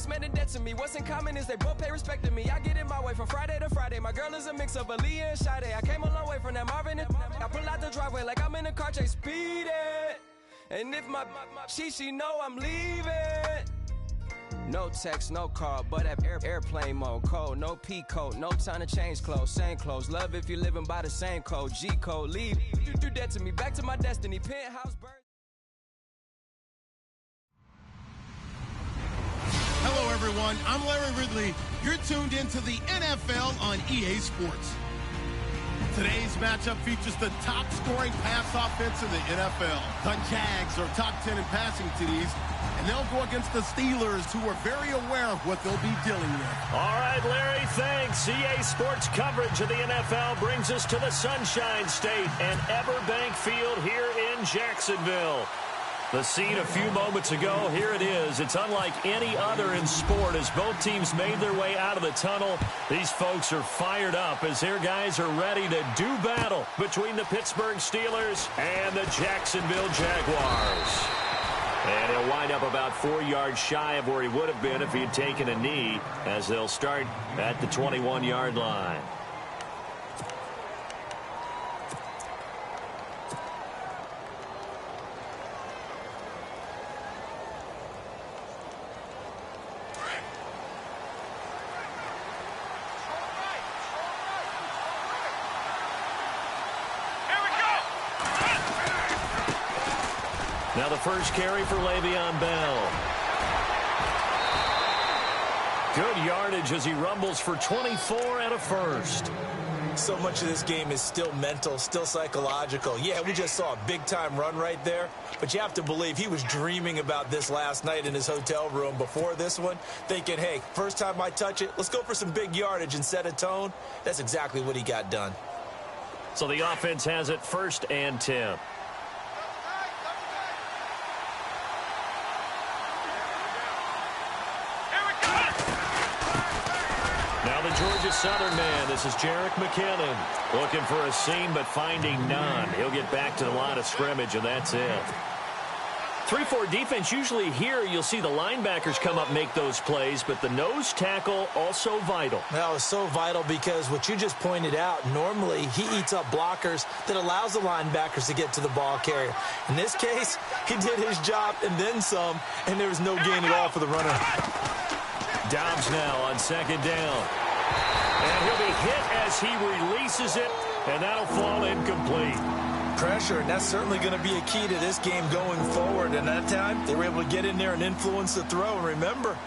That's man in debt to me. What's in common is they both pay respect to me. I get in my way from Friday to Friday. My girl is a mix of Aaliyah and Sade. I came a long way from that Marvin and I pull out the driveway like I'm in a car chase speeding. And if my she know I'm leaving. No text, no call, but at airplane mode. Code, no P code, no time to change clothes. Same clothes, love if you're living by the same code. G code, leave. You do that to me, back to my destiny. Penthouse bird. Hello, everyone. I'm Larry Ridley. You're tuned into the NFL on EA Sports. Today's matchup features the top-scoring pass offense in the NFL. The Jags are top 10 in passing TDs, and they'll go against the Steelers, who are very aware of what they'll be dealing with. All right, Larry, thanks. EA Sports coverage of the NFL brings us to the Sunshine State and Everbank Field here in Jacksonville. The scene a few moments ago, here it is. It's unlike any other in sport as both teams made their way out of the tunnel. These folks are fired up as their guys are ready to do battle between the Pittsburgh Steelers and the Jacksonville Jaguars. And he'll wind up about 4 yards shy of where he would have been if he had taken a knee, as they'll start at the 21-yard line. Now the first carry for Le'Veon Bell. Good yardage as he rumbles for 24 and a first. So much of this game is still mental, still psychological. Yeah, we just saw a big-time run right there, but you have to believe he was dreaming about this last night in his hotel room before this one, thinking, hey, first time I touch it, let's go for some big yardage and set a tone. That's exactly what he got done. So the offense has it 1st and 10. Georgia Southern man, this is Jerick McKinnon. Looking for a seam, but finding none. He'll get back to the line of scrimmage, and that's it. 3-4 defense, usually here you'll see the linebackers come up make those plays, but the nose tackle also vital. Well, it's so vital because what you just pointed out, normally he eats up blockers that allows the linebackers to get to the ball carrier. In this case, he did his job and then some, and there was no gain at all for the runner. Dobbs now on 2nd down. And he'll be hit as he releases it, and that'll fall incomplete. Pressure, and that's certainly going to be a key to this game going forward. And that time, they were able to get in there and influence the throw. And remember,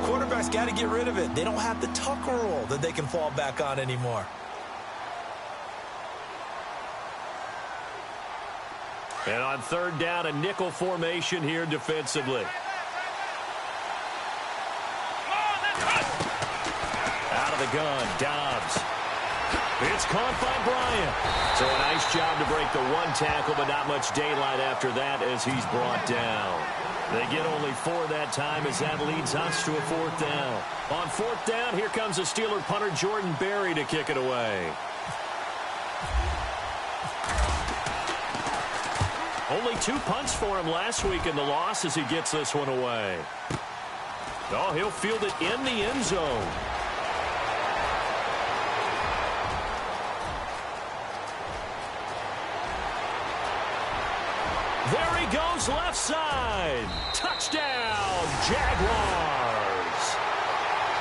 quarterbacks got to get rid of it. They don't have the tuck rule that they can fall back on anymore. And on 3rd down, a nickel formation here defensively. Out of the gun, Dobbs. It's caught by Bryant. So a nice job to break the one tackle, but not much daylight after that as he's brought down. They get only 4 that time as that leads us to a 4th down. On 4th down, here comes the Steeler punter Jordan Berry to kick it away. Only 2 punts for him last week in the loss as he gets this one away. Oh, he'll field it in the end zone. There he goes, left side. Touchdown, Jaguars.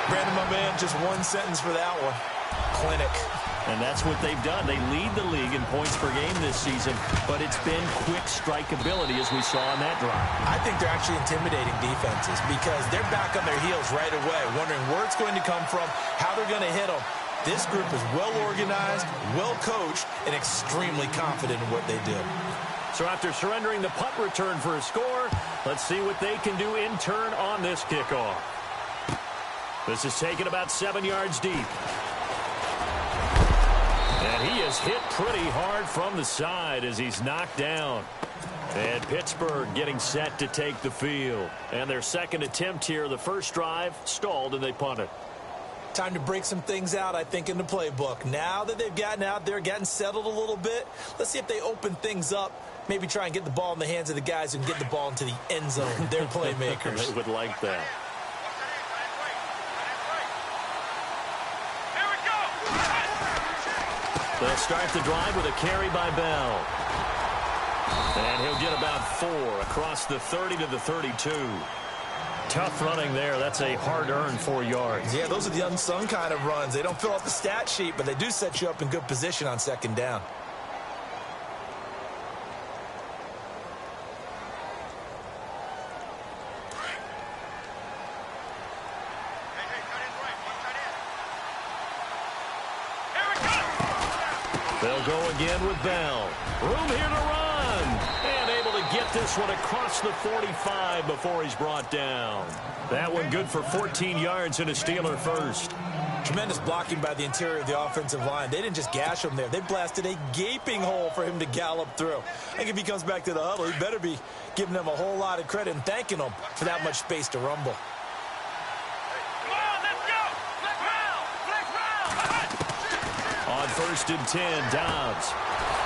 Brandon, my man, just one sentence for that one. Clinic. And that's what they've done. They lead the league in points per game this season, but it's been quick strikeability as we saw on that drive. I think they're actually intimidating defenses because they're back on their heels right away, wondering where it's going to come from, how they're going to hit them. This group is well organized, well coached, and extremely confident in what they do. So after surrendering the punt return for a score, let's see what they can do in turn on this kickoff. This is taken about 7 yards deep. And he is hit pretty hard from the side as he's knocked down. And Pittsburgh getting set to take the field. And their second attempt here, the first drive, stalled and they punted. Time to break some things out, I think, in the playbook. Now that they've gotten out there, gotten settled a little bit, let's see if they open things up. Maybe try and get the ball in the hands of the guys who can get the ball into the end zone. They're playmakers. They would like that. They'll start the drive with a carry by Bell. And he'll get about 4 across the 30 to the 32. Tough running there. That's a hard-earned 4 yards. Yeah, those are the unsung kind of runs. They don't fill out the stat sheet, but they do set you up in good position on second down. They'll go again with Bell. Room here to run. And able to get this one across the 45 before he's brought down. That one good for 14 yards and a Steeler first. Tremendous blocking by the interior of the offensive line. They didn't just gash him there. They blasted a gaping hole for him to gallop through. I think if he comes back to the huddle, he better be giving them a whole lot of credit and thanking them for that much space to rumble. On 1st and 10, Dobbs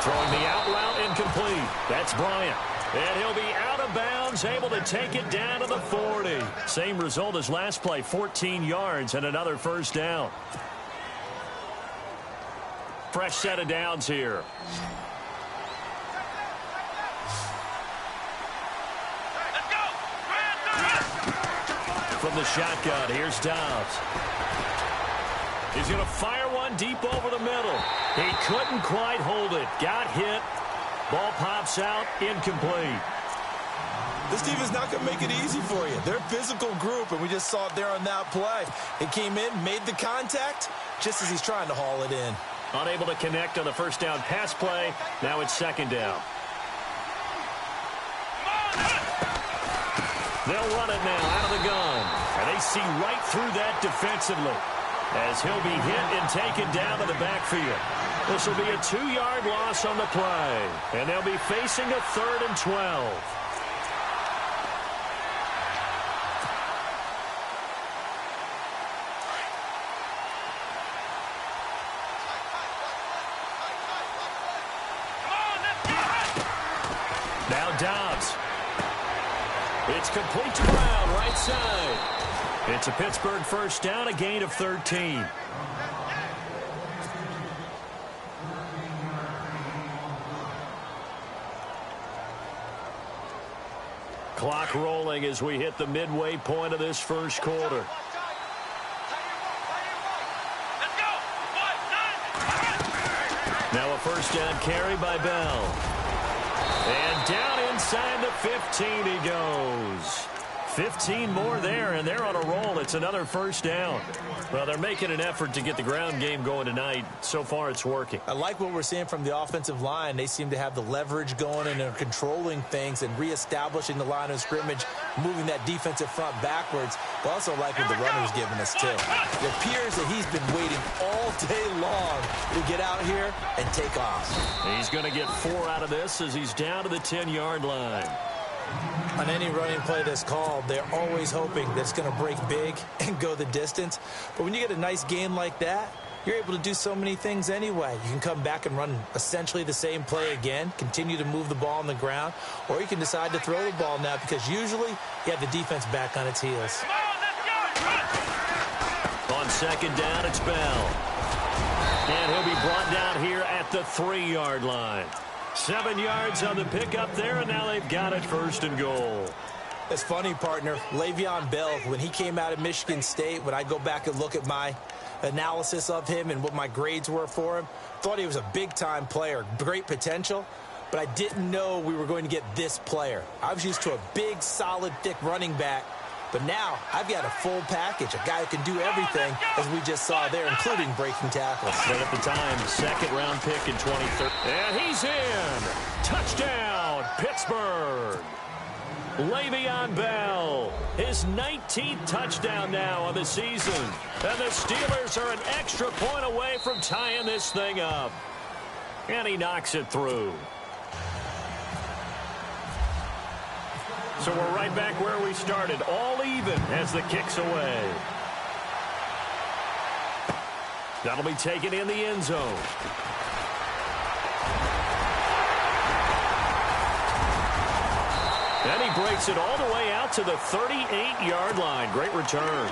throwing the out route incomplete. That's Bryant. And he'll be out of bounds, able to take it down to the 40. Same result as last play, 14 yards and another first down. Fresh set of downs here. From the shotgun, here's Dobbs. He's going to fire one deep over the middle. He couldn't quite hold it. Got hit. Ball pops out, incomplete. This team is not going to make it easy for you. They're a physical group, and we just saw it there on that play. It came in, made the contact, just as he's trying to haul it in. Unable to connect on the first down pass play. Now it's second down. They'll run it now out of the gun. And they see right through that defensively, as he'll be hit and taken down to the backfield. This will be a 2-yard loss on the play. And they'll be facing a 3rd and 12. Now Dobbs. It's complete to Brown, right side. It's a Pittsburgh first down, a gain of 13. Clock rolling as we hit the midway point of this first quarter. Now a first down carry by Bell. And down inside the 15 he goes. 15 more there, and they're on a roll. It's another first down. Well, they're making an effort to get the ground game going tonight. So far, it's working. I like what we're seeing from the offensive line. They seem to have the leverage going, and they're controlling things and reestablishing the line of scrimmage, moving that defensive front backwards. But also like what the runner's giving us, too. It appears that he's been waiting all day long to get out here and take off. He's going to get 4 out of this as he's down to the 10-yard line. On any running play that's called, they're always hoping that it's going to break big and go the distance. But when you get a nice game like that, you're able to do so many things anyway. You can come back and run essentially the same play again, continue to move the ball on the ground, or you can decide to throw the ball now because usually you have the defense back on its heels. On second down, it's Bell. And he'll be brought down here at the 3-yard line. 7 yards on the pickup there, and now they've got it 1st and goal. It's funny, partner. Le'Veon Bell, when he came out of Michigan State, when I go back and look at my analysis of him and what my grades were for him, thought he was a big-time player, great potential, but I didn't know we were going to get this player. I was used to a big, solid, thick running back, but now I've got a full package, a guy who can do everything, as we just saw there, including breaking tackles. But at the time, 2nd-round pick in 2013. And he's in! Touchdown, Pittsburgh! Le'Veon Bell, his 19th touchdown now of the season. And the Steelers are an extra point away from tying this thing up. And he knocks it through. So we're right back where we started, all even as the kick's away. That'll be taken in the end zone. And he breaks it all the way out to the 38-yard line. Great return.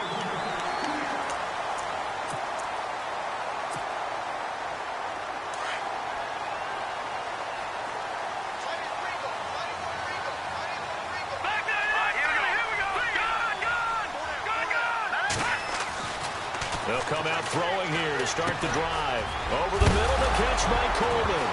They'll come out throwing here to start the drive. Over the middle, the catch by Coleman.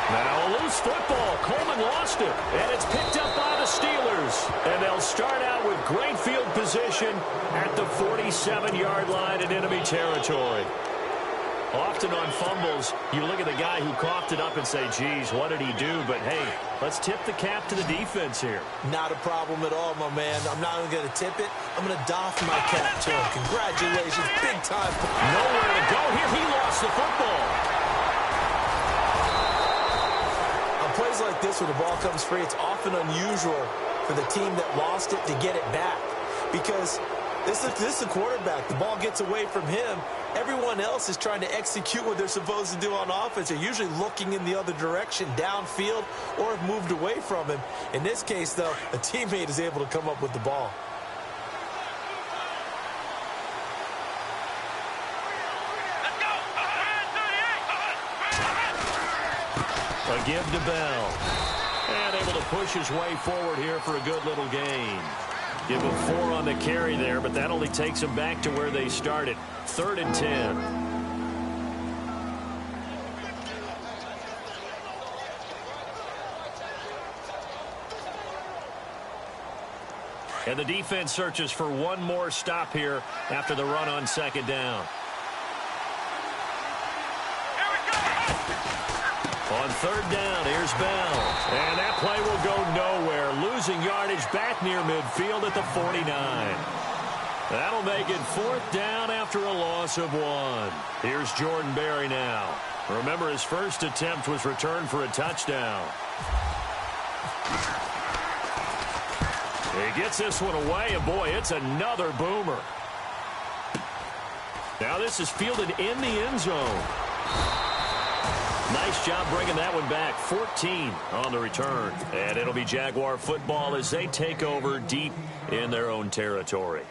Now a loose football. Coleman lost it, and it's picked up by the Steelers. And they'll start out with great field position at the 47-yard line in enemy territory. Often on fumbles, you look at the guy who coughed it up and say, geez, what did he do? But, hey, let's tip the cap to the defense here. Not a problem at all, my man. I'm not even going to tip it. I'm going to doff my cap to him. Congratulations. Big time. Nowhere to go here. He lost the football. On plays like this where the ball comes free, it's often unusual for the team that lost it to get it back. Because this is the quarterback. The ball gets away from him. Everyone else is trying to execute what they're supposed to do on offense. They're usually looking in the other direction, downfield, or have moved away from him. In this case, though, a teammate is able to come up with the ball. A give to Bell. And able to push his way forward here for a good little gain. Give him 4 on the carry there, but that only takes them back to where they started. 3rd and 10. And the defense searches for one more stop here after the run on 2nd down. On 3rd down, here's Bell. And that play will go nowhere. Losing yardage back near midfield at the 49. That'll make it 4th down after a loss of 1. Here's Jordan Berry now. Remember, his first attempt was returned for a touchdown. He gets this one away, and boy, it's another boomer. Now this is fielded in the end zone. Nice job bringing that one back. 14 on the return. And it'll be Jaguar football as they take over deep in their own territory.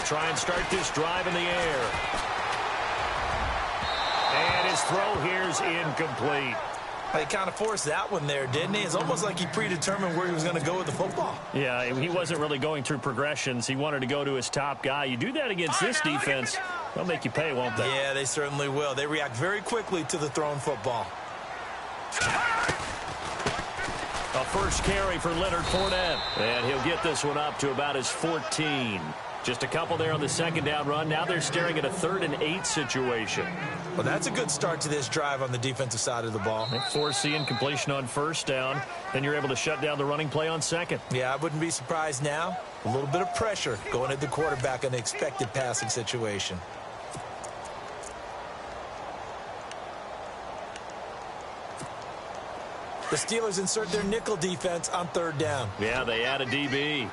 Try and start this drive in the air. And his throw here's incomplete. He kind of forced that one there, didn't he? It's almost like he predetermined where he was going to go with the football. Yeah, he wasn't really going through progressions. He wanted to go to his top guy. You do that against this defense, they'll make you pay, won't they? Yeah, they certainly will. They react very quickly to the thrown football. A first carry for Leonard Fournette. And he'll get this one up to about his 14. Just a couple there on the 2nd down run. Now they're staring at a 3rd and 8 situation. Well, that's a good start to this drive on the defensive side of the ball. Force the incompletion on 1st down. Then you're able to shut down the running play on 2nd. Yeah, I wouldn't be surprised now. A little bit of pressure going at the quarterback in an expected passing situation. The Steelers insert their nickel defense on 3rd down. Yeah, they add a DB.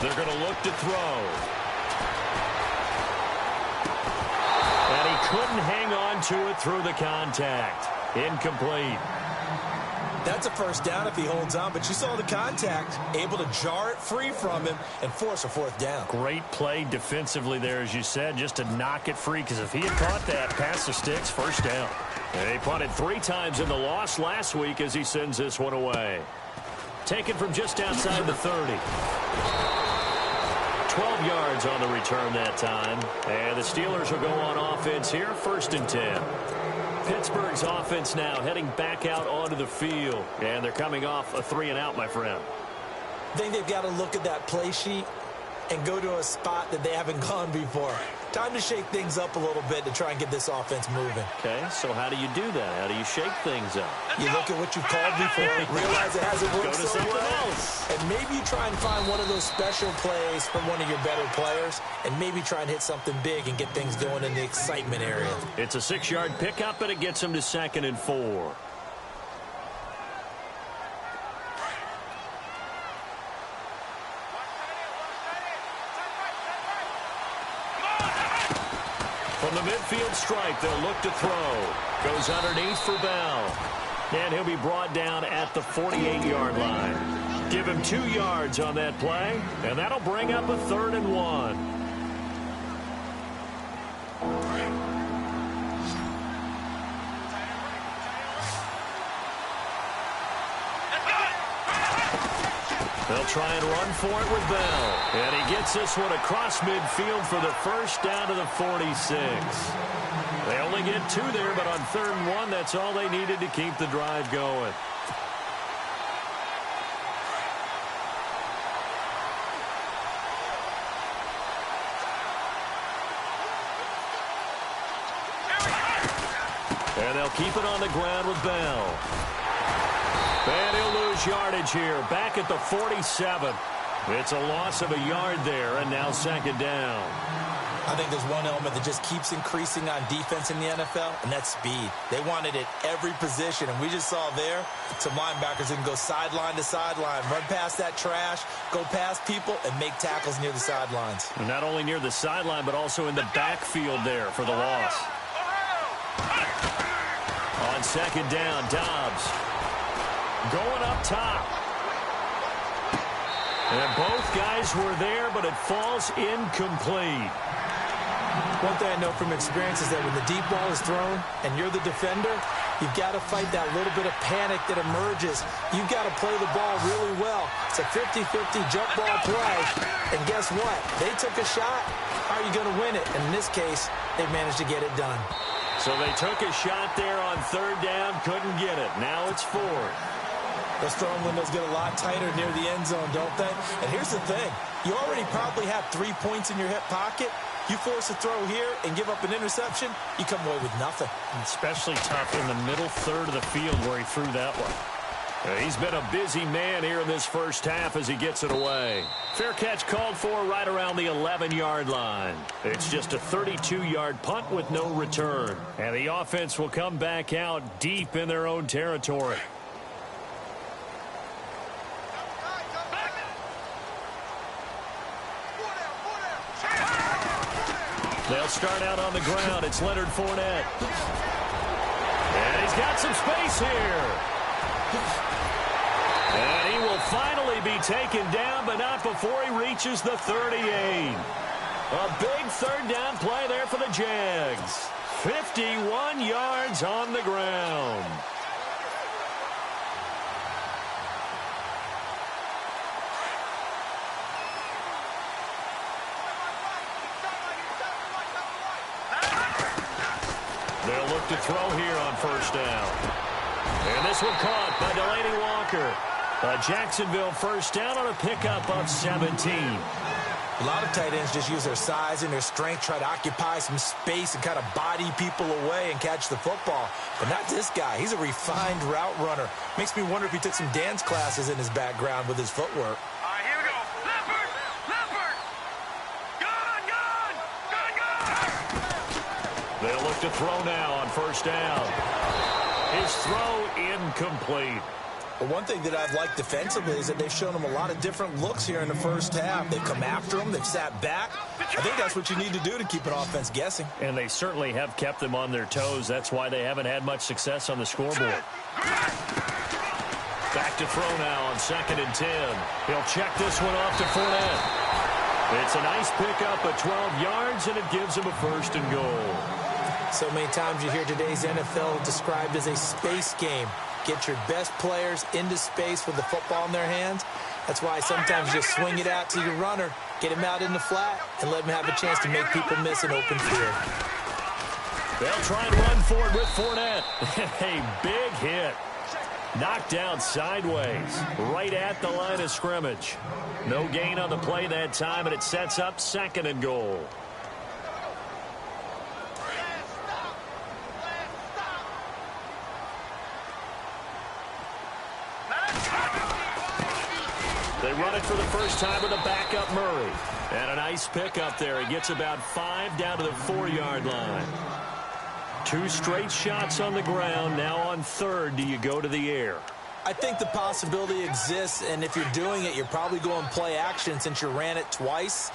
They're going to look to throw. And he couldn't hang on to it through the contact. Incomplete. That's a 1st down if he holds on, but you saw the contact, able to jar it free from him and force a 4th down. Great play defensively there, as you said, just to knock it free, because if he had caught that past the sticks, 1st down. And he punted 3 times in the loss last week as he sends this one away. Taken from just outside the 30. 12 yards on the return that time. And the Steelers will go on offense here, 1st and 10. Pittsburgh's offense now heading back out onto the field. And they're coming off a 3-and-out, my friend. I think they've got to look at that play sheet and go to a spot that they haven't gone before. Time to shake things up a little bit to try and get this offense moving. Okay, so how do you do that? How do you shake things up? You look at what you've called before, realize it hasn't worked Go to so something well. else. And maybe you try and find one of those special plays from one of your better players, and maybe try and hit something big and get things going in the excitement area. It's a 6-yard pickup, but it gets them to 2nd and 4. From the midfield stripe, they'll look to throw. Goes underneath for Bell. And he'll be brought down at the 48-yard line. Give him 2 yards on that play, and that'll bring up a 3rd and 1. They'll try and run for it with Bell. And he gets this one across midfield for the first down to the 46. They only get 2 there, but on 3rd and 1, that's all they needed to keep the drive going. And they'll keep it on the ground with Bell. And he'll lose yardage here, back at the 47. It's a loss of a yard there, and now 2nd down. I think there's one element that just keeps increasing on defense in the NFL, and that's speed. They want it at every position, and we just saw there some linebackers that can go sideline to sideline, run past that trash, go past people, and make tackles near the sidelines. And not only near the sideline, but also in the backfield there for the loss. On 2nd down, Dobbs going up top. And both guys were there, but it falls incomplete. One thing I know from experience is that when the deep ball is thrown and you're the defender, you've got to fight that little bit of panic that emerges. You've got to play the ball really well. It's a 50-50 jump ball play. And guess what? They took a shot. How are you going to win it? And in this case, they managed to get it done. So they took a shot there on 3rd down, couldn't get it. Now it's 4th. Those throwing windows get a lot tighter near the end zone, don't they? And here's the thing. You already probably have 3 points in your hip pocket. You force a throw here and give up an interception, you come away with nothing. Especially tough in the middle 3rd of the field where he threw that one. He's been a busy man here in this first half as he gets it away. Fair catch called for right around the 11-yard line. It's just a 32-yard punt with no return. And the offense will come back out deep in their own territory. They'll start out on the ground. It's Leonard Fournette. And he's got some space here. And he will finally be taken down, but not before he reaches the 38. A big 3rd down play there for the Jags. 51 yards on the ground. They'll look to throw here on 1st down. And this one caught by Delaney Walker. A Jacksonville 1st down on a pickup of 17. A lot of tight ends just use their size and their strength, try to occupy some space and kind of body people away and catch the football. But not this guy. He's a refined route runner. Makes me wonder if he took some dance classes in his background with his footwork. All right, here we go. Leopard! Leopard! Gun! They'll look to throw now on 1st down. His throw incomplete. But one thing that I've liked defensively is that they've shown him a lot of different looks here in the first half. They've come after him. They've sat back. I think that's what you need to do to keep an offense guessing. And they certainly have kept them on their toes. That's why they haven't had much success on the scoreboard. Back to throw now on 2nd and 10. He'll check this one off to Fournette. It's a nice pickup of 12 yards, and it gives him a 1st and goal. So many times you hear today's NFL described as a space game. Get your best players into space with the football in their hands. That's why sometimes you just swing it out to your runner, get him out in the flat, and let him have a chance to make people miss an open field. They'll try and run for it with Fournette. A big hit. Knocked down sideways, right at the line of scrimmage. No gain on the play that time, and it sets up 2nd and goal. They run it for the first time with a backup Murray. And a nice pickup there. He gets about 5 down to the 4-yard line. 2 straight shots on the ground. Now on 3rd, do you go to the air? I think the possibility exists, and if you're doing it, you're probably going play action since you ran it twice.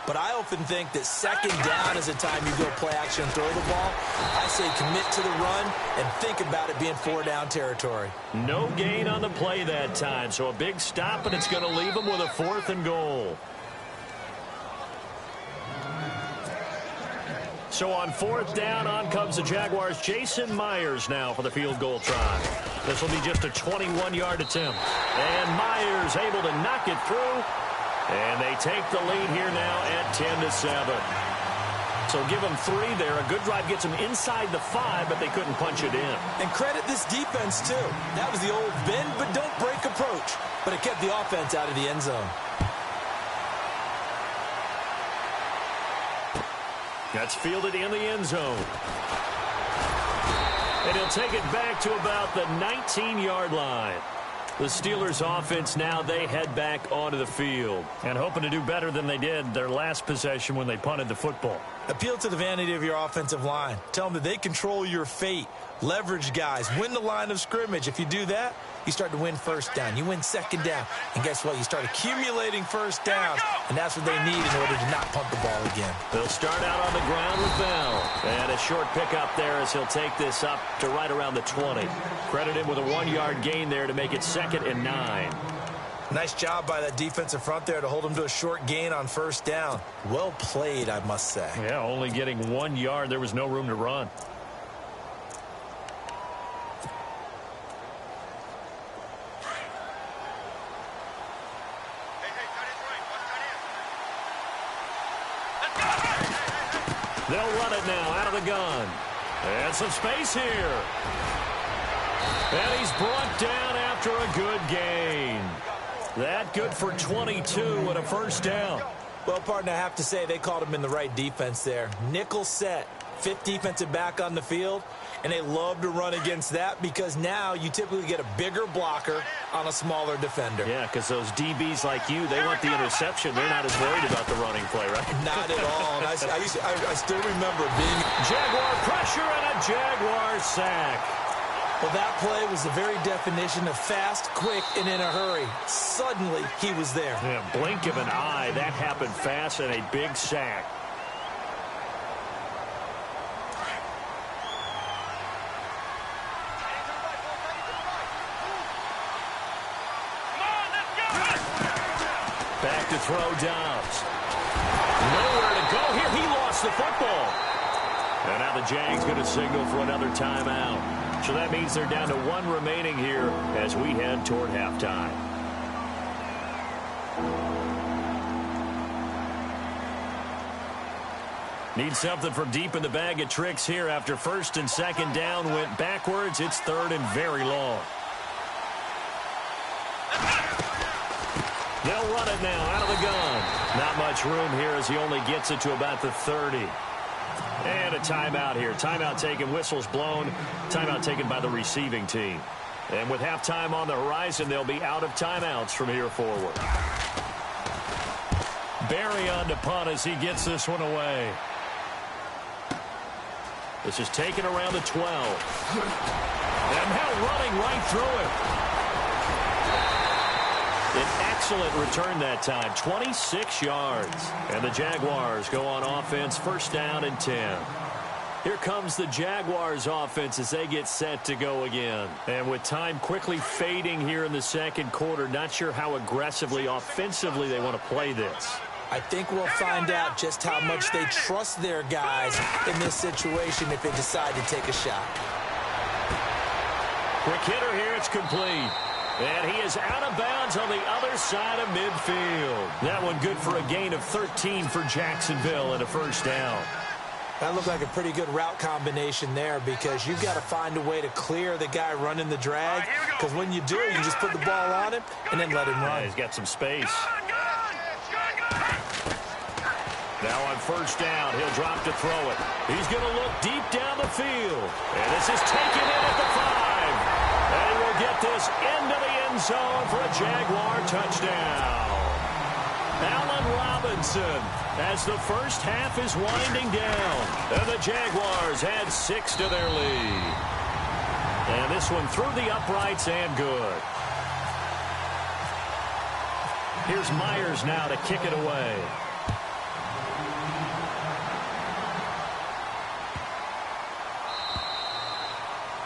But I often think that second down is a time you go play action and throw the ball. I say commit to the run and think about it being 4-down territory. No gain on the play that time, so a big stop, and it's going to leave them with a 4th and goal. So on 4th down, on comes the Jaguars' Jason Myers now for the field goal try. This will be just a 21-yard attempt. And Myers able to knock it through. And they take the lead here now at 10-7. So give them 3 there. A good drive gets them inside the 5, but they couldn't punch it in. And credit this defense, too. That was the old bend but don't break approach. But it kept the offense out of the end zone. That's fielded in the end zone. And he'll take it back to about the 19-yard line. The Steelers offense now, they head back onto the field and hoping to do better than they did their last possession when they punted the football. Appeal to the vanity of your offensive line. Tell them that they control your fate. Leverage guys. Win the line of scrimmage. If you do that, you start to win first down. You win second down. And guess what? You start accumulating first downs. And that's what they need in order to not punt the ball again. They'll start out on the ground with Bell. And a short pickup there as he'll take this up to right around the 20. Credit him with a 1-yard gain there to make it 2nd and 9. Nice job by that defensive front there to hold him to a short gain on first down. Well played, I must say. Yeah, only getting 1 yard. There was no room to run. They'll run it now out of the gun. And some space here. And he's brought down after a good gain. That good for 22 and a first down. Well, partner, I have to say they called him in the right defense there. Nickel set, 5th defensive back on the field, and they love to run against that because now you typically get a bigger blocker on a smaller defender. Yeah, because those DBs like you, they want the interception. They're not as worried about the running play, right? Not at all. And I still remember being Jaguar pressure and a Jaguar sack. Well, that play was the very definition of fast, quick, and in a hurry. Suddenly, he was there. Yeah, blink of an eye. That happened fast and a big sack. Back to throw Dobbs. Nowhere to go here. He lost the football. And now the Jags going to signal for another timeout. So that means they're down to 1 remaining here as we head toward halftime. Need something from deep in the bag of tricks here after 1st and 2nd down went backwards. It's 3rd and very long. They'll run it now out of the gun. Not much room here as he only gets it to about the 30. And a timeout here. Timeout taken, whistles blown. Timeout taken by the receiving team. And with halftime on the horizon, they'll be out of timeouts from here forward. Barry on to punt as he gets this one away. This is taken around the 12. And now running right through it. An excellent return that time, 26 yards. And the Jaguars go on offense, 1st down and 10. Here comes the Jaguars offense as they get set to go again. And with time quickly fading here in the 2nd quarter, not sure how aggressively, offensively they want to play this. I think we'll find out just how much they trust their guys in this situation if they decide to take a shot. Quick hitter here, it's complete. And he is out of bounds on the other side of midfield. That one good for a gain of 13 for Jacksonville and a 1st down. That looked like a pretty good route combination there because you've got to find a way to clear the guy running the drag. Because when you do, you just put the ball on him and then let him run. Yeah, he's got some space. Now on 1st down, he'll drop to throw it. He's going to look deep down the field. And this is taken in at the 5. And we'll get this into the end zone for a Jaguar touchdown. Allen Robinson as the first half is winding down. And the Jaguars add 6 to their lead. And this one through the uprights and good. Here's Myers now to kick it away.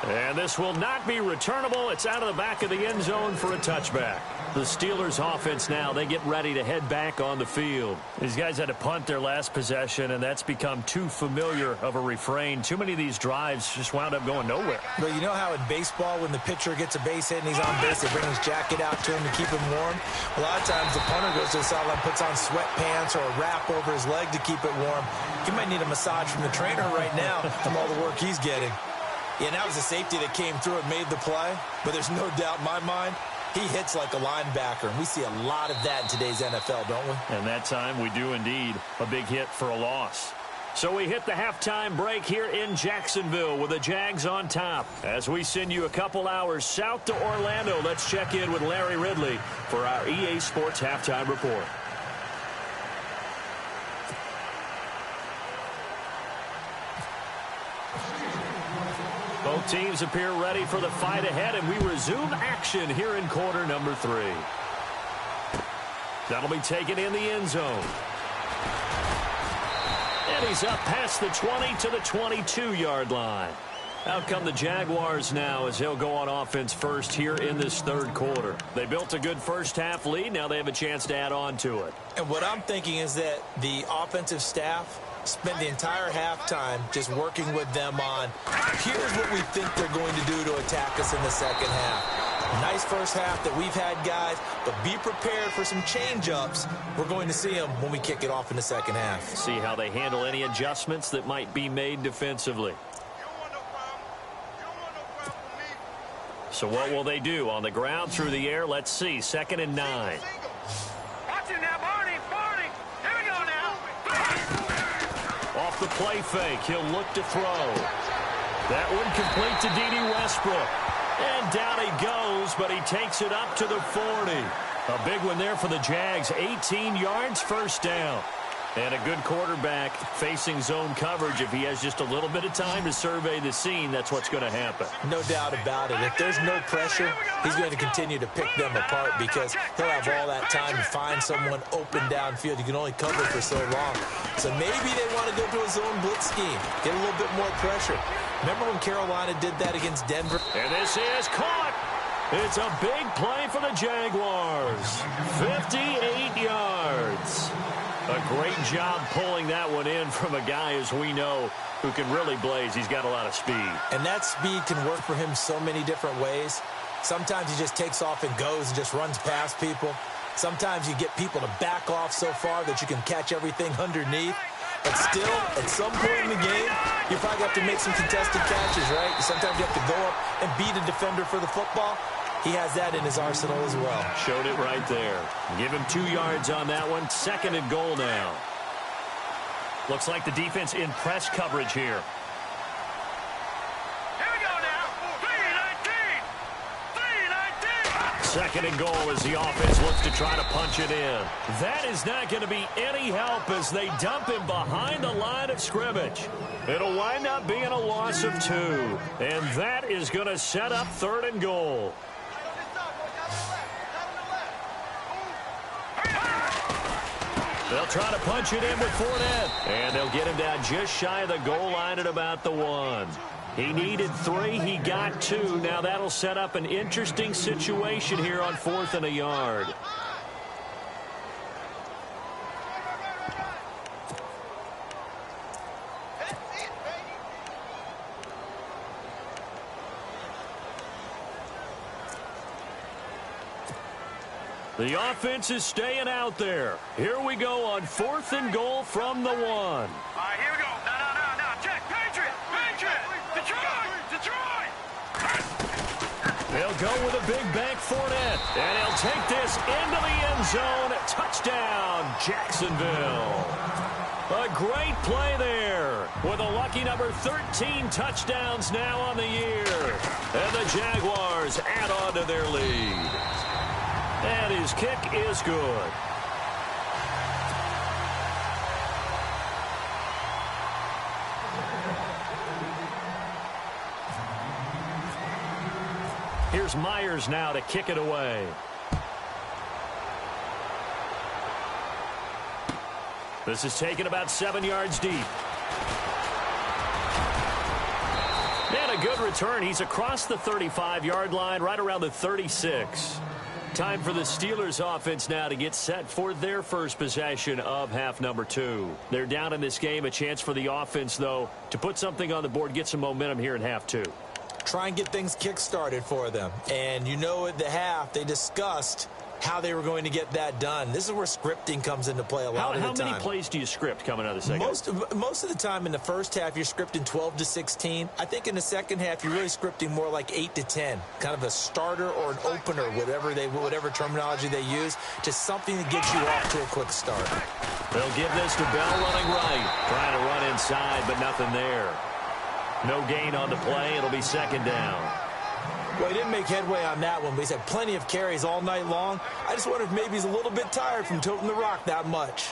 And this will not be returnable. It's out of the back of the end zone for a touchback. The Steelers offense now, they get ready to head back on the field. These guys had to punt their last possession, and that's become too familiar of a refrain. Too many of these drives just wound up going nowhere. But you know how in baseball, when the pitcher gets a base hit and he's on base, they bring his jacket out to him to keep him warm? A lot of times the punter goes to the sideline, puts on sweatpants or a wrap over his leg to keep it warm. He might need a massage from the trainer right now from all the work he's getting. Yeah, and that was a safety that came through and made the play. But there's no doubt in my mind, he hits like a linebacker. And we see a lot of that in today's NFL, don't we? And that time we do indeed. A big hit for a loss. So we hit the halftime break here in Jacksonville with the Jags on top. As we send you a couple hours south to Orlando, let's check in with Larry Ridley for our EA Sports Halftime Report. Both teams appear ready for the fight ahead, and we resume action here in quarter number 3. That'll be taken in the end zone. And he's up past the 20 to the 22-yard line. Out come the Jaguars now as they'll go on offense first here in this third quarter. They built a good first-half lead. Now they have a chance to add on to it. And what I'm thinking is that the offensive staff spend the entire halftime just working with them on, here's what we think they're going to do to attack us in the second half. Nice first half that we've had, guys, but be prepared for some change-ups. We're going to see them when we kick it off in the second half. See how they handle any adjustments that might be made defensively. So what will they do? On the ground, through the air, let's see. 2nd and 9. Watch it now, Barney. Here we go now. Off the play fake, he'll look to throw. That one complete to D.D. Westbrook. And down he goes, but he takes it up to the 40. A big one there for the Jags. 18 yards, first down. And a good quarterback facing zone coverage. If he has just a little bit of time to survey the scene, that's what's going to happen. No doubt about it. If there's no pressure, he's going to continue to pick them apart because he'll have all that time to find someone open downfield. You can only cover for so long. So maybe they want to go to a zone blitz scheme, get a little bit more pressure. Remember when Carolina did that against Denver? And this is caught. It's a big play for the Jaguars. 58 yards. A great job pulling that one in from a guy, as we know, who can really blaze. He's got a lot of speed. And that speed can work for him so many different ways. Sometimes he just takes off and goes and just runs past people. Sometimes you get people to back off so far that you can catch everything underneath. But still, at some point in the game, you probably have to make some contested catches, right? Sometimes you have to go up and beat a defender for the football. He has that in his arsenal as well. Showed it right there. Give him 2 yards on that one. 2nd and goal now. Looks like the defense in press coverage here. Here we go now. 3-19. 2nd and goal as the offense looks to try to punch it in. That is not going to be any help as they dump him behind the line of scrimmage. It'll wind up being a loss of 2. And that is going to set up 3rd and goal. They'll try to punch it in with Fournette. And they'll get him down just shy of the goal line at about the 1. He needed 3. He got 2. Now that'll set up an interesting situation here on 4th and a yard. The offense is staying out there. Here we go on 4th and goal from the 1. All right, here we go. Now. Check. Patriot. Detroit. They'll go with a big bank Fournette. And he'll take this into the end zone. Touchdown, Jacksonville. A great play there with a lucky number 13 touchdowns now on the year. And the Jaguars add on to their lead. And his kick is good. Here's Myers now to kick it away. This is taken about 7 yards deep. And a good return. He's across the 35-yard line, right around the 36. Time for the Steelers offense now to get set for their first possession of half number 2. They're down in this game. A chance for the offense, though, to put something on the board, get some momentum here in half 2. Try and get things kick-started for them. And you know at the half, they discussed how they were going to get that done. This is where scripting comes into play a lot of the time. How many plays do you script coming out of the second half? Most of the time in the first half, you're scripting 12 to 16. I think in the second half, you're really scripting more like 8 to 10. Kind of a starter or an opener, whatever terminology they use. Just something that gets you off to a quick start. They'll give this to Bell running right. Trying to run inside, but nothing there. No gain on the play. It'll be second down. Well, he didn't make headway on that one, but he's had plenty of carries all night long. I just wonder if maybe he's a little bit tired from toting the rock that much.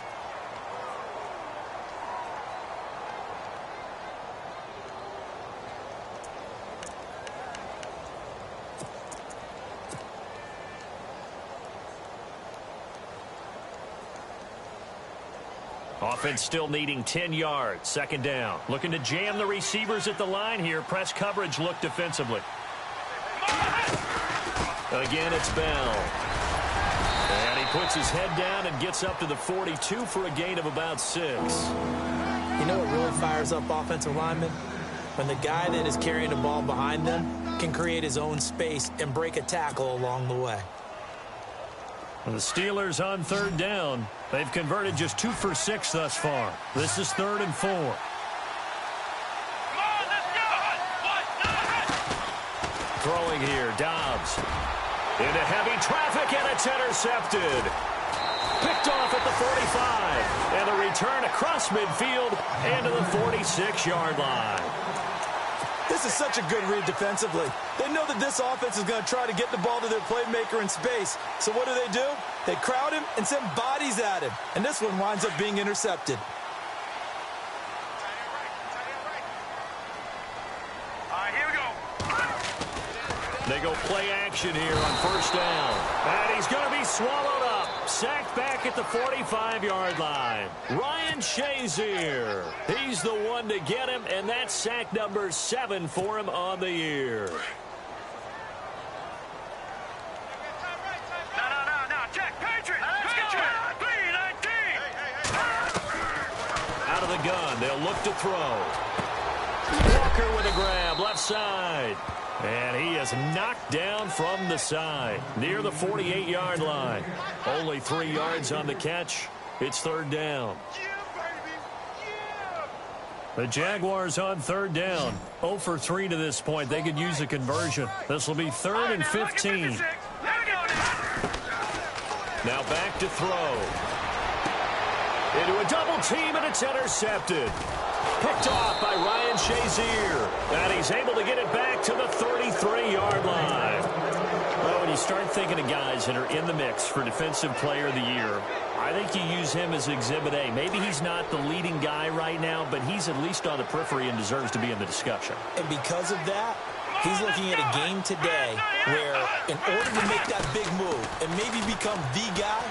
Offense still needing 10 yards. Second down. Looking to jam the receivers at the line here. Press coverage look defensively. Again, it's Bell. And he puts his head down and gets up to the 42 for a gain of about 6. You know what really fires up offensive linemen? When the guy that is carrying the ball behind them can create his own space and break a tackle along the way. And the Steelers on third down. They've converted just 2 for 6 thus far. This is 3rd and 4. Throwing here, Dobbs. Into heavy traffic, and it's intercepted. Picked off at the 45. And a return across midfield and to the 46-yard line. This is such a good read defensively. They know that this offense is going to try to get the ball to their playmaker in space. So what do? They crowd him and send bodies at him. And this one winds up being intercepted. They go play action here on first down. And he's going to be swallowed up. Sacked back at the 45-yard line. Ryan Shazier. He's the one to get him, and that's sack number 7 for him on the year. Check, Patriot. Patriot. 3-19. Out of the gun, they'll look to throw. Walker with a grab, left side. And he is knocked down from the side, near the 48-yard line. Only 3 yards on the catch. It's third down. The Jaguars on third down. 0 for 3 to this point. They could use a conversion. This will be 3rd and 15. Now back to throw. Into a double team, and it's intercepted. Picked off by Ryan Shazier. And he's able to get it back to the 33-yard line. Well, when you start thinking of guys that are in the mix for Defensive Player of the Year, I think you use him as Exhibit A. Maybe he's not the leading guy right now, but he's at least on the periphery and deserves to be in the discussion. And because of that, he's looking at a game today where in order to make that big move and maybe become the guy,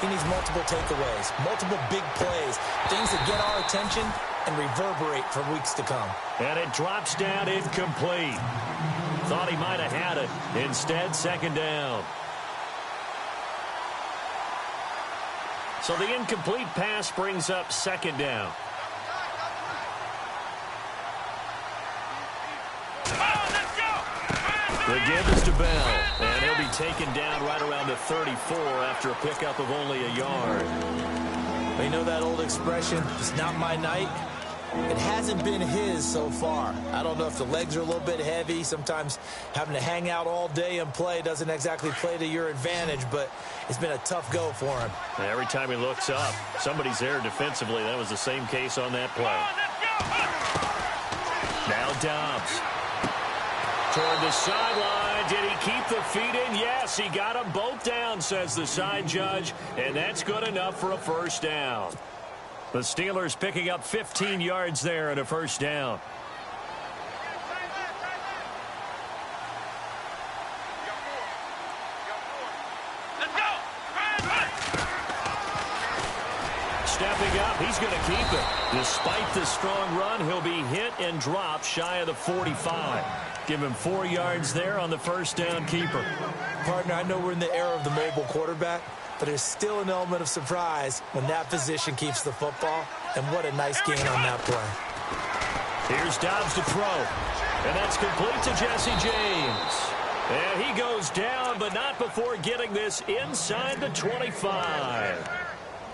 he needs multiple takeaways, multiple big plays, things that get our attention and reverberate for weeks to come. And it drops down incomplete. Thought he might have had it. Instead, second down. So the incomplete pass brings up second down. The give is to Bell, and he'll be taken down right around the 34 after a pickup of only a yard. You know that old expression, it's not my night? It hasn't been his so far. I don't know if the legs are a little bit heavy. Sometimes having to hang out all day and play doesn't exactly play to your advantage, but it's been a tough go for him. Every time he looks up, somebody's there defensively. That was the same case on that play. Now Dobbs. Toward the sideline. Did he keep the feet in? Yes, he got them both down, says the side judge, and that's good enough for a first down. The Steelers picking up 15 yards there and a first down. stepping up. He's going to keep it. Despite the strong run, he'll be hit and dropped shy of the 45. Give him 4 yards there on the first down keeper. Partner, I know we're in the era of the mobile quarterback, but there's still an element of surprise when that position keeps the football. And what a nice gain on that play. Here's Dobbs to throw. And that's complete to Jesse James. And he goes down, but not before getting this inside the 25.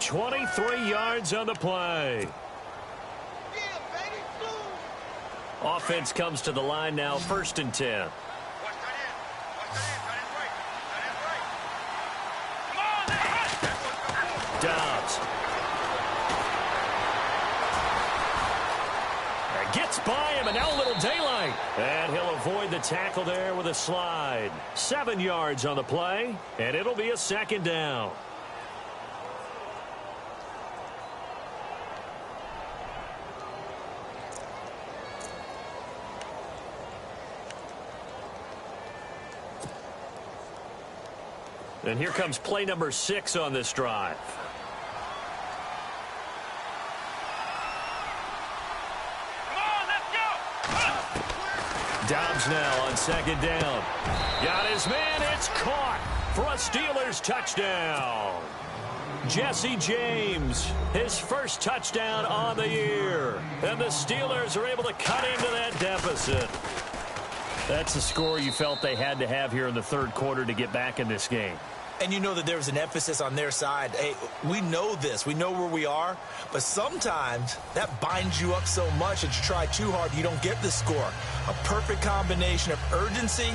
23 yards on the play. Offense comes to the line now, 1st and 10. Dobbs. Gets by him, and now a little daylight. And he'll avoid the tackle there with a slide. 7 yards on the play, and it'll be a 2nd down. And here comes play number 6 on this drive. Dobbs now on 2nd down. Got his man. It's caught for a Steelers touchdown. Jesse James, his first touchdown on the year. And the Steelers are able to cut into that deficit. That's the score you felt they had to have here in the 3rd quarter to get back in this game. And you know that there was an emphasis on their side. Hey, we know this. We know where we are. But sometimes that binds you up so much that you try too hard, you don't get the score. A perfect combination of urgency,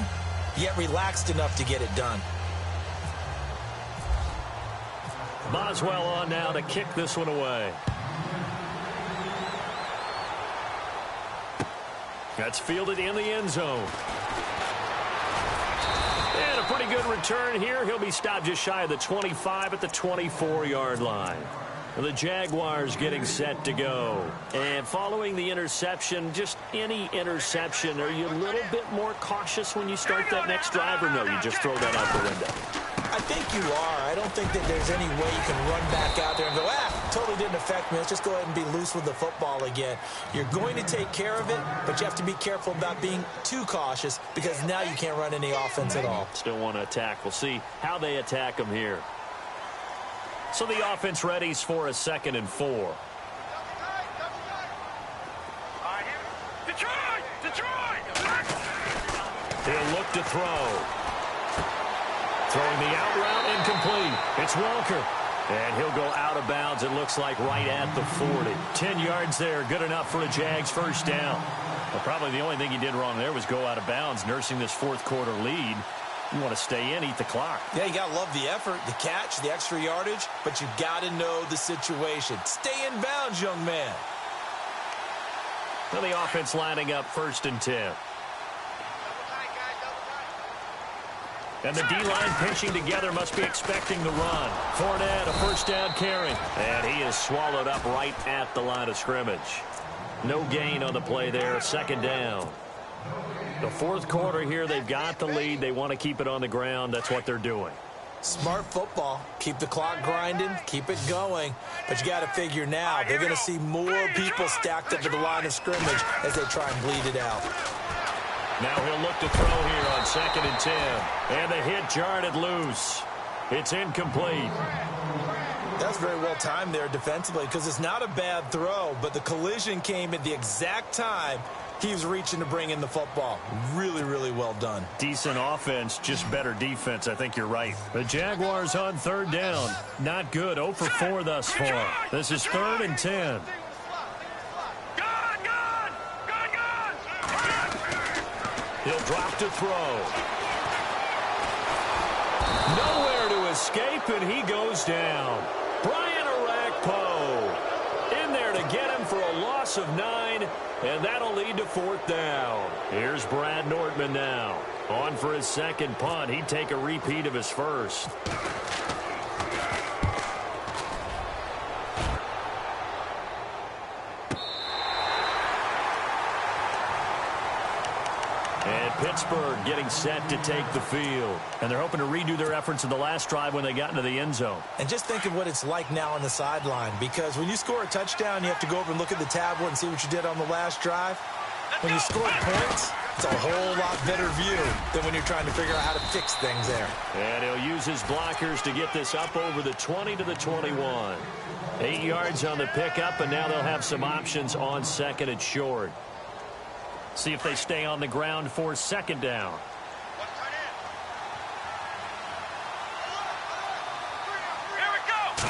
yet relaxed enough to get it done. Boswell on now to kick this one away. That's fielded in the end zone. And a pretty good return here. He'll be stopped just shy of the 25 at the 24-yard line. The Jaguars getting set to go. And following the interception, just any interception, are you a little bit more cautious when you start that next drive, or no, you just throw that out the window? I think you are. I don't think that there's any way you can run back out there and go, totally didn't affect me. Let's just go ahead and be loose with the football again. You're going to take care of it, but you have to be careful about being too cautious because now you can't run any offense at all. Still want to attack. We'll see how they attack them here. So the offense readies for a 2nd and 4. Detroit! He'll look to throw. Throwing the out route, incomplete. It's Walker. And he'll go out of bounds, it looks like, right at the 40. 10 yards there, good enough for a Jags first down. Well, probably the only thing he did wrong there was go out of bounds, nursing this 4th quarter lead. You want to stay in, eat the clock. Yeah, you got to love the effort, the catch, the extra yardage, but you got to know the situation. Stay in bounds, young man. Well, the offense lining up 1st and 10. And the D-line pinching together, must be expecting the run. Fournette, a first down carry. And he is swallowed up right at the line of scrimmage. No gain on the play there, 2nd down. The 4th quarter here, they've got the lead. They want to keep it on the ground. That's what they're doing. Smart football. Keep the clock grinding. Keep it going. But you got to figure now, they're going to see more people stacked up at the line of scrimmage as they try and bleed it out. Now he'll look to throw here on 2nd and 10. And the hit jarred it loose. It's incomplete. That's very well timed there defensively because it's not a bad throw, but the collision came at the exact time he was reaching to bring in the football. Really, really well done. Decent offense, just better defense. I think you're right. The Jaguars on 3rd down. Not good. 0 for 4 thus far. This is 3rd and 10. He'll drop to throw. Nowhere to escape, and he goes down. Brian Orakpo in there to get him for a loss of 9, and that'll lead to 4th down. Here's Brad Nortman now. On for his 2nd punt. He'd take a repeat of his first. Pittsburgh getting set to take the field. And they're hoping to redo their efforts in the last drive when they got into the end zone. And just think of what it's like now on the sideline, because when you score a touchdown, you have to go over and look at the tablet and see what you did on the last drive. When you score points, it's a whole lot better view than when you're trying to figure out how to fix things there. And he'll use his blockers to get this up over the 20 to the 21. 8 yards on the pickup, and now they'll have some options on second and short. See if they stay on the ground for second down. Here we go.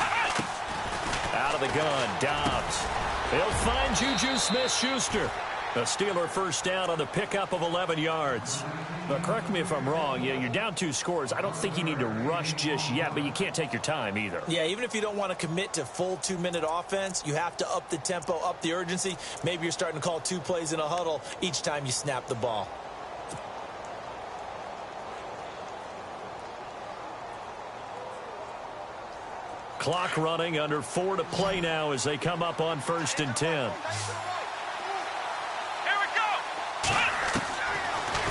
Out of the gun, Dobbs. He'll find Juju Smith-Schuster. A Steeler first down on the pickup of 11 yards. Now, correct me if I'm wrong. Yeah, you're down 2 scores. I don't think you need to rush just yet, but you can't take your time either. Yeah, even if you don't want to commit to full 2-minute offense, you have to up the tempo, up the urgency. Maybe you're starting to call 2 plays in a huddle each time you snap the ball. Clock running, under 4 to play now as they come up on 1st and 10.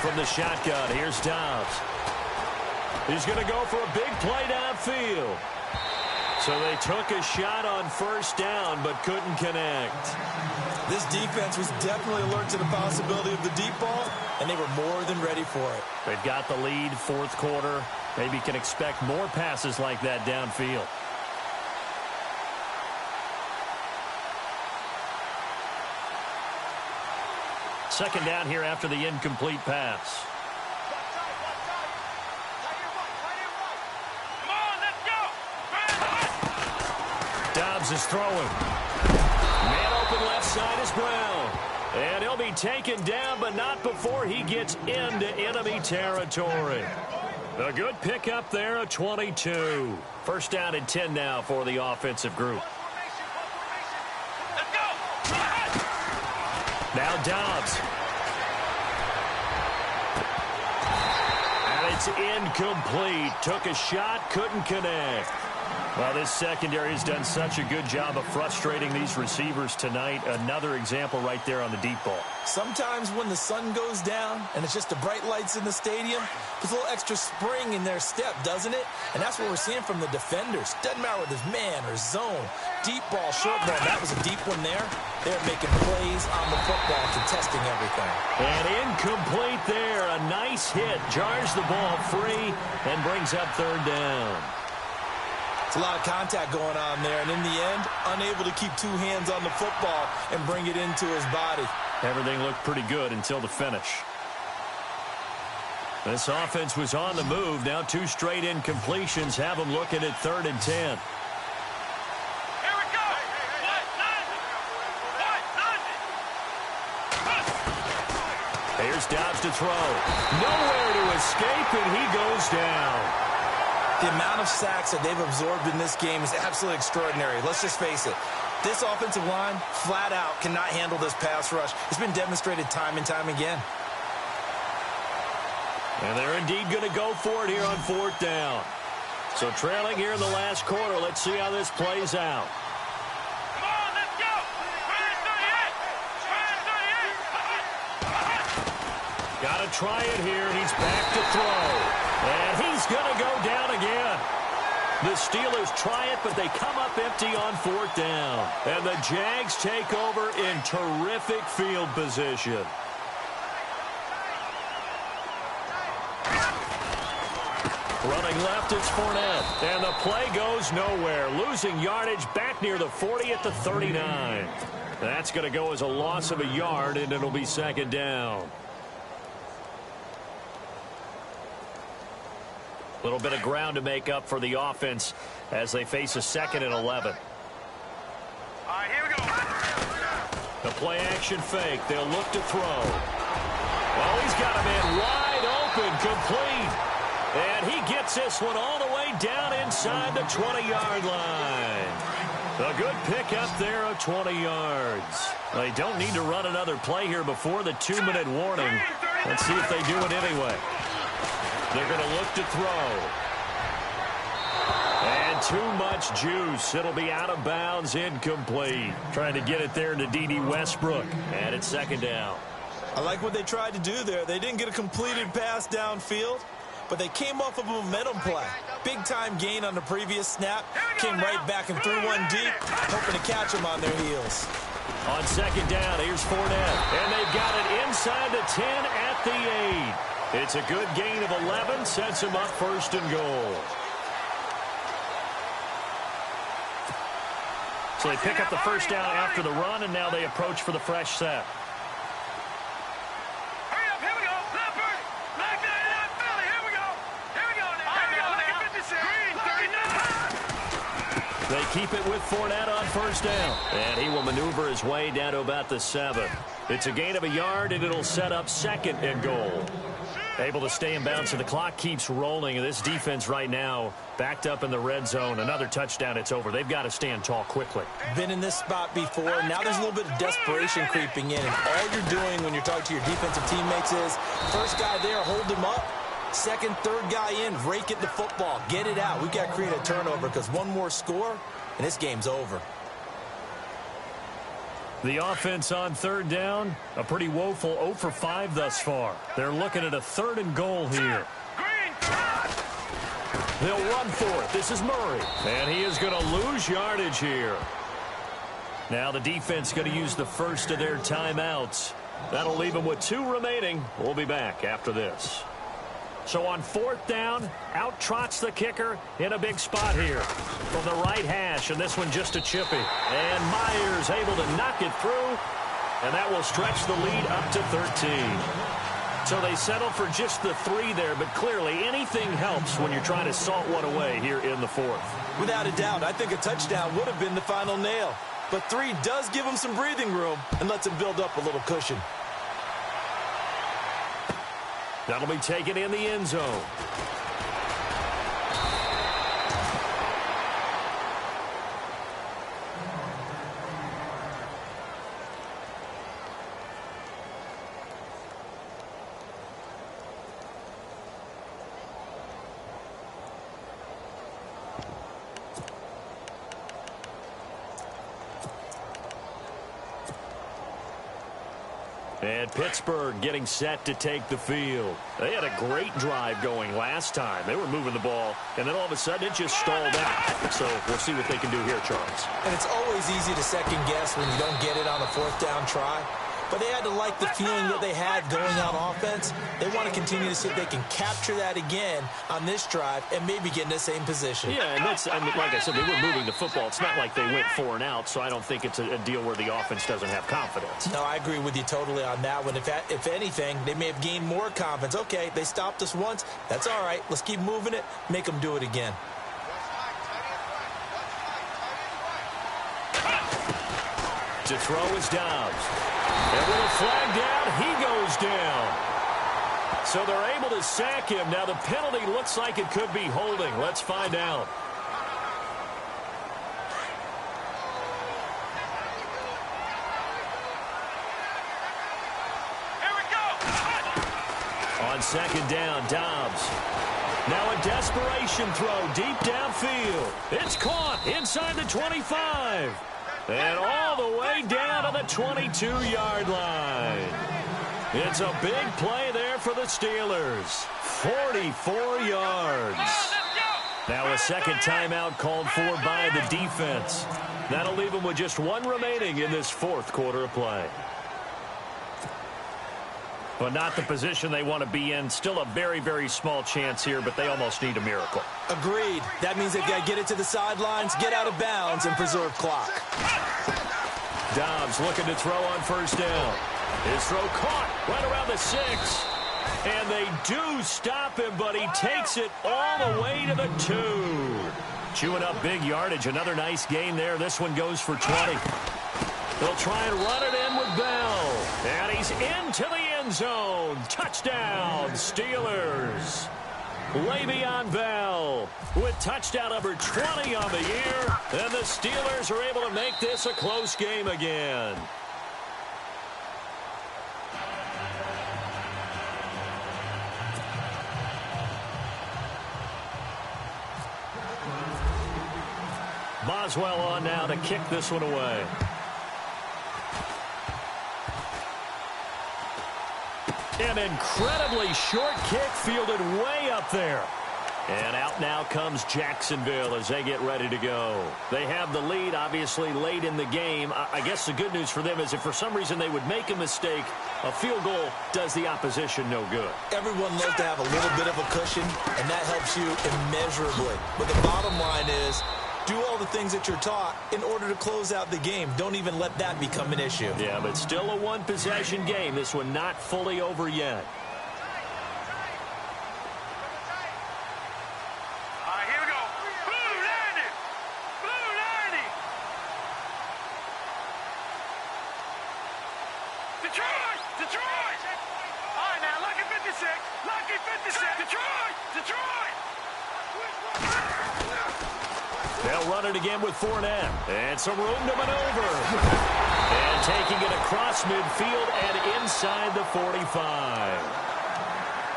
From the shotgun, here's Dobbs. He's going to go for a big play downfield. So they took a shot on first down, but couldn't connect. This defense was definitely alert to the possibility of the deep ball, and they were more than ready for it. They've got the lead, 4th quarter. Maybe can expect more passes like that downfield. Second down here after the incomplete pass. Come on, let's go. Dobbs is throwing. Man open left side is Brown. And he'll be taken down, but not before he gets into enemy territory. A good pickup there, a 22. First down and 10 now for the offensive group. Let's go. Now Dobbs. And it's incomplete. Took a shot, couldn't connect. Well, this secondary has done such a good job of frustrating these receivers tonight. Another example right there on the deep ball. Sometimes when the sun goes down and it's just the bright lights in the stadium, there's a little extra spring in their step, doesn't it? And that's what we're seeing from the defenders. Doesn't matter whether it's man or zone. Deep ball, short ball. That was a deep one there. They're making plays on the football, contesting everything. And incomplete there. A nice hit. Jars the ball free and brings up third down. It's a lot of contact going on there, and in the end, unable to keep 2 hands on the football and bring it into his body. Everything looked pretty good until the finish. This offense was on the move. Now 2 straight incompletions have them looking at 3rd and 10. Here we go. Here's Dobbs to throw. Nowhere to escape, and he goes down. The amount of sacks that they've absorbed in this game is absolutely extraordinary. Let's just face it. This offensive line, flat out, cannot handle this pass rush. It's been demonstrated time and time again. And they're indeed going to go for it here on 4th down. So trailing here in the last quarter. Let's see how this plays out. Come on, let's go. 38. Got to try it here, and he's back to throw. And he's going to go down again. The Steelers try it, but they come up empty on 4th down. And the Jags take over in terrific field position. Running left, it's Fournette. And the play goes nowhere. Losing yardage back near the 40 at the 39. That's going to go as a loss of a yard, and it'll be second down. A little bit of ground to make up for the offense as they face a 2nd and 11. All right, here we go. The play action fake. They'll look to throw. Well, he's got a man wide open, complete. And he gets this one all the way down inside the 20-yard line. A good pickup there of 20 yards. They don't need to run another play here before the 2-minute warning. Let's see if they do it anyway. They're going to look to throw. And too much juice. It'll be out of bounds, incomplete. Trying to get it there to D.D. Westbrook. And it's second down. I like what they tried to do there. They didn't get a completed pass downfield, but they came off of a momentum play. Big-time gain on the previous snap. Came right back and threw one deep, hoping to catch them on their heels. On second down, here's Fournette. And they've got it inside the 10 at the 8. It's a good gain of 11. Sets them up first and goal. So they pick up the first down after the run, and now they approach for the fresh set. Hurry up, here we go. Leopard. Back to that Philly. Here we go. Here we go. Here we go. They keep it with Fournette on first down. And he will maneuver his way down to about the 7. It's a gain of a yard, and it'll set up second and goal. Able to stay in bounds, and the clock keeps rolling. And this defense right now backed up in the red zone. Another touchdown, it's over. They've got to stand tall quickly. Been in this spot before. Now there's a little bit of desperation creeping in. And all you're doing when you're talking to your defensive teammates is, first guy there, hold him up. Second, third guy in, rake at the football. Get it out. We've got to create a turnover because one more score, and this game's over. The offense on third down, a pretty woeful 0 for 5 thus far. They're looking at a 3rd and goal here. They'll run for it. This is Murray. And he is going to lose yardage here. Now the defense going to use the first of their timeouts. That'll leave them with 2 remaining. We'll be back after this. So on 4th down, out trots the kicker in a big spot here from the right hash, and this one just a chippy. And Myers able to knock it through, and that will stretch the lead up to 13. So they settle for just the 3 there, but clearly anything helps when you're trying to salt one away here in the 4th. Without a doubt, I think a touchdown would have been the final nail. But 3 does give them some breathing room and lets them build up a little cushion. That'll be taken in the end zone. And Pittsburgh getting set to take the field. They had a great drive going last time. They were moving the ball, and then all of a sudden it just stalled out. So we'll see what they can do here, Charles. And it's always easy to second guess when you don't get it on a 4th down try. But they had to like the feeling that they had going on offense. They want to continue to see if they can capture that again on this drive and maybe get in the same position. Yeah, and that's, I mean, like I said, they were moving the football. It's not like they went 4 and out, so I don't think it's a deal where the offense doesn't have confidence. No, I agree with you totally on that one. If anything, they may have gained more confidence. Okay, they stopped us once. That's all right. Let's keep moving it. Make them do it again. To throw is Dobbs. And with a flag down, he goes down. So they're able to sack him. Now the penalty looks like it could be holding. Let's find out. Here we go. On second down, Dobbs. Now a desperation throw deep downfield. It's caught inside the 25. And all the way down to the 22-yard line. It's a big play there for the Steelers. 44 yards. Now a second timeout called for by the defense. That'll leave them with just 1 remaining in this 4th quarter of play. But not the position they want to be in. Still a very, very small chance here, but they almost need a miracle. Agreed. That means they've got to get it to the sidelines, get out of bounds, and preserve clock. Dobbs looking to throw on first down. His throw caught right around the 6. And they do stop him, but he takes it all the way to the 2. Chewing up big yardage. Another nice gain there. This one goes for 20. They'll try and run it in with Bell. And he's into the end zone. Touchdown, Steelers. Le'Veon Bell with touchdown number 20 on the year. And the Steelers are able to make this a close game again. Boswell on now to kick this one away. An incredibly short kick fielded way up there. And out now comes Jacksonville as they get ready to go. They have the lead, obviously, late in the game. I guess the good news for them is if for some reason they would make a mistake, a field goal does the opposition no good. Everyone loves to have a little bit of a cushion, and that helps you immeasurably. But the bottom line is, do all the things that you're taught in order to close out the game. Don't even let that become an issue. Yeah, but still a one-possession game. This one not fully over yet. They'll run it again with Fournette. And some room to maneuver. And taking it across midfield and inside the 45.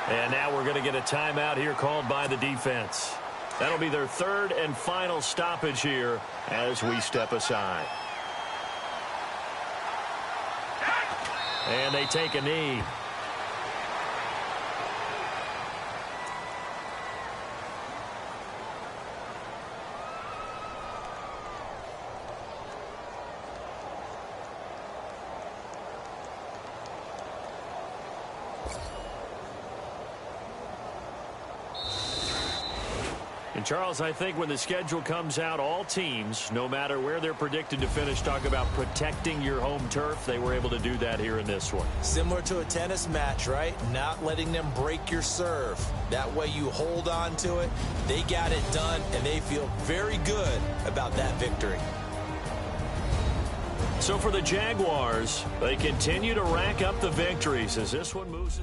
And now we're going to get a timeout here called by the defense. That'll be their third and final stoppage here as we step aside. And they take a knee. And Charles, I think when the schedule comes out, all teams, no matter where they're predicted to finish, talk about protecting your home turf. They were able to do that here in this one. Similar to a tennis match, right? Not letting them break your serve. That way you hold on to it. They got it done, and they feel very good about that victory. So for the Jaguars, they continue to rack up the victories as this one moves.